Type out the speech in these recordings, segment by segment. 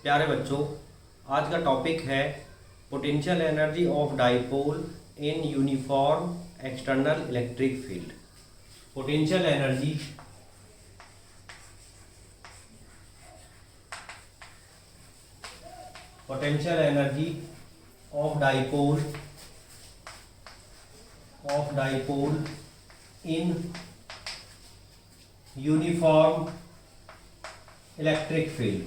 प्यारे बच्चों, आज का टॉपिक है potential energy of dipole in uniform external electric field. Potential energy of dipole in uniform electric field.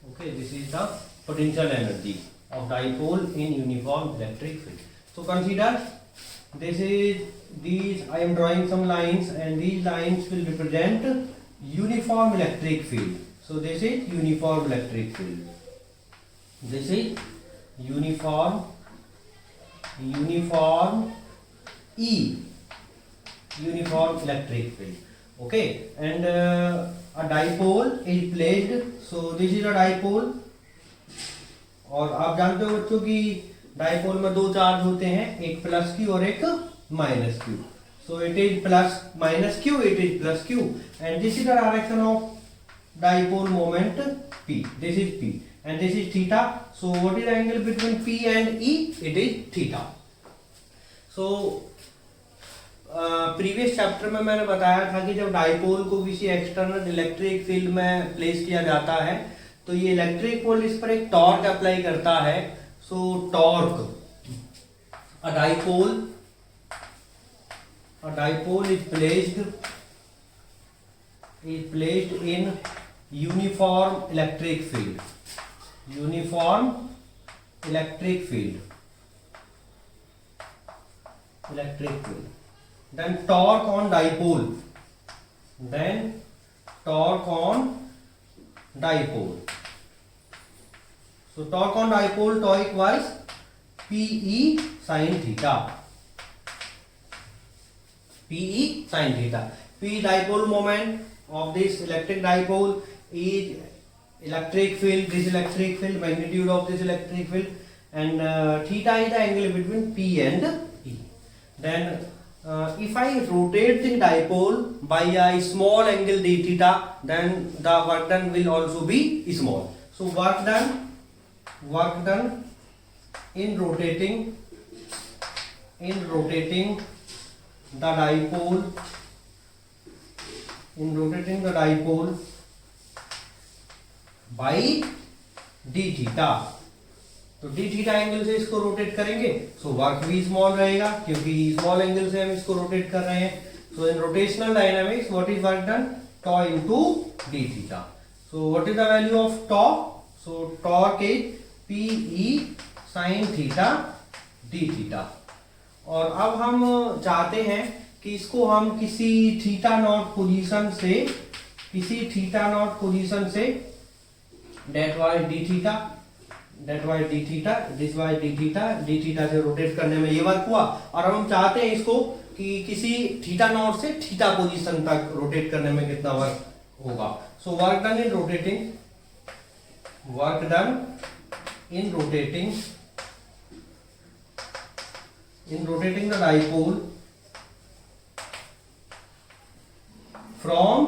Okay, this is the potential energy of dipole in uniform electric field. So consider these I am drawing some lines, and these lines will represent uniform electric field. So this is uniform electric field. This is uniform electric field. Okay, and a dipole is placed. So this is a dipole. और आप जानते हो बच्चों कि dipole में दो charge होते हैं, एक प्लस क्यू और एक minus Q. So it is plus minus Q, it is plus Q, and this is the direction of dipole moment P. This is P and this is theta. So what is the angle between P and E? It is theta. So previous chapter में मैंने बताया था कि जब dipole को किसी external electric field में place किया जाता है तो ये इलेक्ट्रिक फील्ड इस पर एक टॉर्क अप्लाई करता है. सो torque, a dipole is placed in uniform electric field. Then torque on dipole. So torque on dipole, torque was PE sin theta. P dipole moment of this electric dipole is electric field. This electric field, magnitude of this electric field, and theta is the angle between P and E. Then if I rotate the dipole by a small angle d theta, then the work done will also be small. So work done in rotating the dipole by d theta. तो D theta angle से इसको rotate करेंगे, so work भी small रहेगा क्योंकि small angle से हम इसको रोटेट कर रहे हैं. So in rotational dynamics what is work done? Tau into d theta. So what is the value of tau? So torque is p E sine theta d theta. और अब हम चाहते हैं कि इसको हम किसी थीटा नॉट पोजीशन से डेट वाइज d theta, this why d theta से रोटेट करने में ये वर्क हुआ. और अब हम चाहते हैं इसको कि किसी थीटा नॉट से थीटा पोजीशन तक रोटेट करने में कितना वर्क होगा. So work done in rotating the dipole from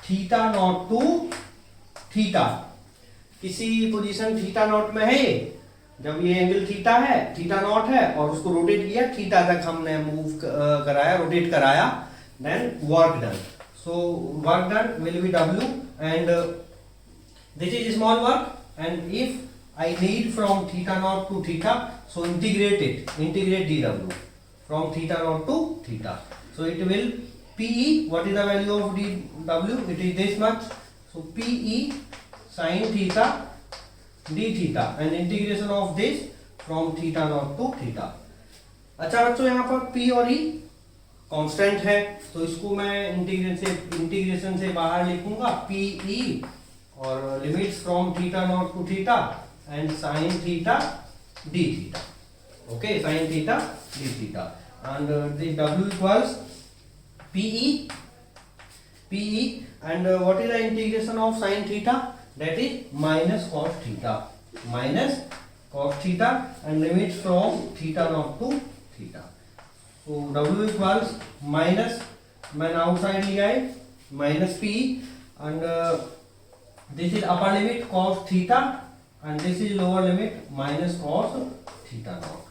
theta naught to theta. किसी पोजीशन थीटा नॉट में है, जब ये एंगल थीटा है, थीटा नॉट है, और उसको रोटेट किया थीटा तक हमने मूव कराया, रोटेट कराया, then work done. So work done will be W, and this is small work, and if I need from theta naught to theta, so integrate dW from theta naught to theta. So it will PE, what is the value of dW? It is this much. So PE sin theta d theta, and integration of this from theta naught to theta. अच्छा बच्चों, यहाँ पर P और E constant है, तो इसको मैं integration से बाहर लिखूंगा PE और limits from theta naught to theta and sine theta d theta. Okay, sin theta d theta, and this W equals PE, and what is the integration of sin theta? That is minus cos theta, and limits from theta naught to theta. तो W equals minus, मैंने outside लिया है minus P, and this is upper limit cos theta and this is lower limit minus cos theta naught.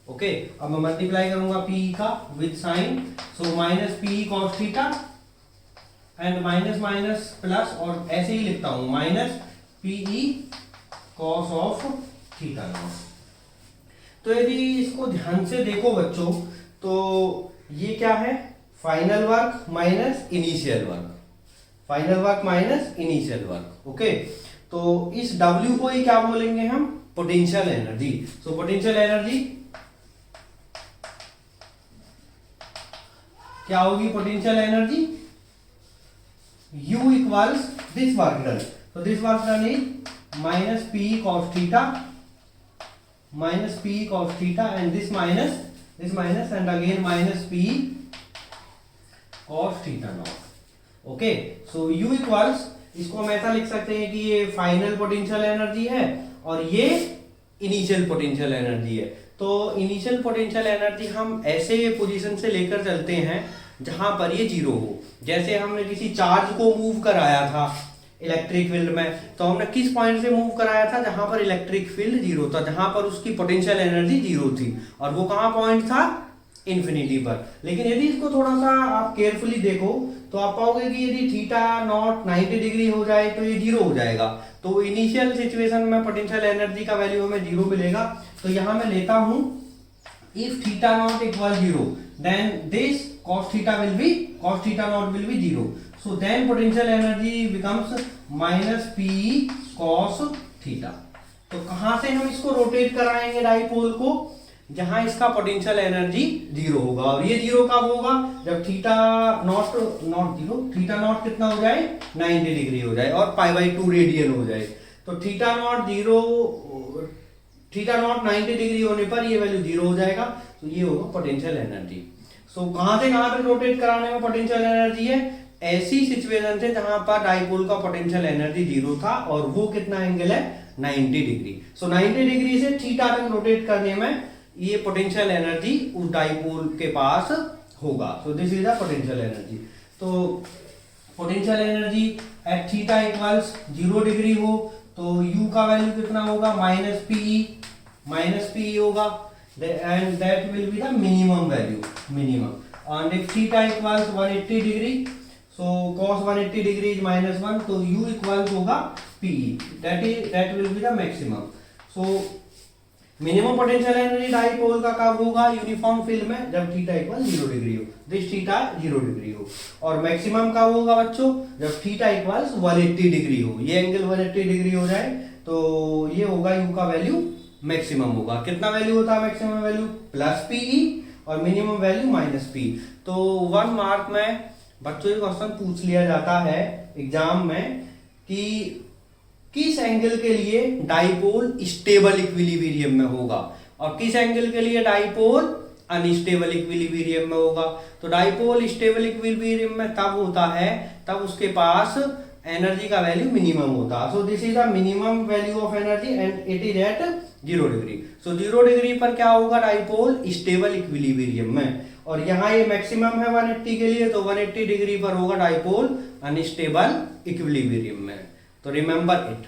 Okay, अब मैं multiply करूंगा P का with sine, so minus P cos theta and minus minus plus, और ऐसे ही लिखता हूं minus PE cos of theta naught. तो यदि इसको ध्यान से देखो बच्चों, तो ये क्या है, final work minus initial work, final work minus initial work. Okay, तो इस W को ही क्या बोलेंगे हम, potential energy. So potential energy क्या होगी, potential energy U equals this work done, तो this work done is minus P cos theta, minus P cos theta and this minus and again minus P cos theta naught. Okay, so U equals, इसको हम ऐसा लिख सकते हैं कि ये final potential energy है और ये इनिशियल पोटेंशियल एनर्जी है। तो इनिशियल पोटेंशियल एनर्जी हम ऐसे पोजीशन से लेकर चलते हैं जहां पर ये जीरो हो। जैसे हमने किसी चार्ज को मूव कराया था इलेक्ट्रिक फील्ड में, तो हमने किस पॉइंट से मूव कराया था, जहां पर इलेक्ट्रिक फील्ड जीरो था, जहां पर उसकी पोटेंशियल एनर्जी जीरो थी, और वो कहां पॉइंट था, इन्फिनिटी पर। लेकिन यदि इसको थोड़ा सा आप केयरफुली देखो तो आप पाओगे कि यदि थीटा नॉट 90 डिग्री हो जाए तो ये जीरो हो जाएगा। तो इनिशियल सिचुएशन में पोटेंशियल एनर्जी का वैल्यू हमें जीरो मिलेगा। तो यहां मैं लेता हूं, if theta naught equal zero then this cos theta naught will be zero, so then potential energy becomes minus p cos theta। तो कहां से हम इसको रोटेट कराएंगे डाइपोल को, जहां इसका पोटेंशियल एनर्जी जीरो होगा, और ये जीरो कब होगा, जब थीटा नॉट थीटा नॉट कितना हो जाए, 90 डिग्री हो जाए और π/2 रेडियन हो जाए। तो थीटा नॉट 90 डिग्री होने पर ये वैल्यू जीरो हो जाएगा, तो ये होगा पोटेंशियल एनर्जी। सो कहां से कहां तक रोटेट कराने में पोटेंशियल एनर्जी है, ऐसी सिचुएशन से जहां पर डाइपोल का पोटेंशियल एनर्जी जीरो था, और वो कितना एंगल है, 90 डिग्री। सो 90 डिग्री से थीटा तक रोटेट करने में ये पोटेंशियल एनर्जी उस डाइपोल के पास होगा। So this is the potential energy. तो potential energy at theta equals 0 degree हो तो U का वैल्यू कितना होगा, माइनस पी होगा, and that will be the minimum value, and if theta equals 180 degree, so cos 180 degree is -1, तो U equals होगा PE, that will be the maximum। so minimum potential energy dipole का कब होगा, uniform field में, जब theta equal 0 degree हो, this theta 0 degree हो। और मैक्सिमम कब होगा बच्चों, जब थीटा इक्वल्स 180 डिग्री हो, ये एंगल 180 डिग्री हो जाए, तो ये होगा U का वैल्यू मैक्सिमम होगा। कितना वैल्यू होता है मैक्सिमम वैल्यू, प्लस पीई, और मिनिमम वैल्यू माइनस पी। तो 1 मार्क में बच्चों ये क्वेश्चन पूछ लिया जाता है एग्जाम में कि किस एंगल के लिए डाइपोल स्टेबल इक्विलिब्रियम में होगा और किस एंगल के लिए डाइपोल अनस्टेबल इक्विलिब्रियम में होगा। तो डाइपोल स्टेबल इक्विलिब्रियम में तब होता है तब उसके पास एनर्जी का वैल्यू मिनिमम होता है। So this is the minimum value of energy and it is at 0 degree. So 0 degree पर क्या होगा, डाइपोल स्टेबल इक्विलिब्रियम में, और यहाँ ये मैक्सिमम है 180 के लिए, तो 180 डिग्री पर होगा डाइपोल अनस्टेबल इक्विलिब्रियम में। तो रिमेंबर इट।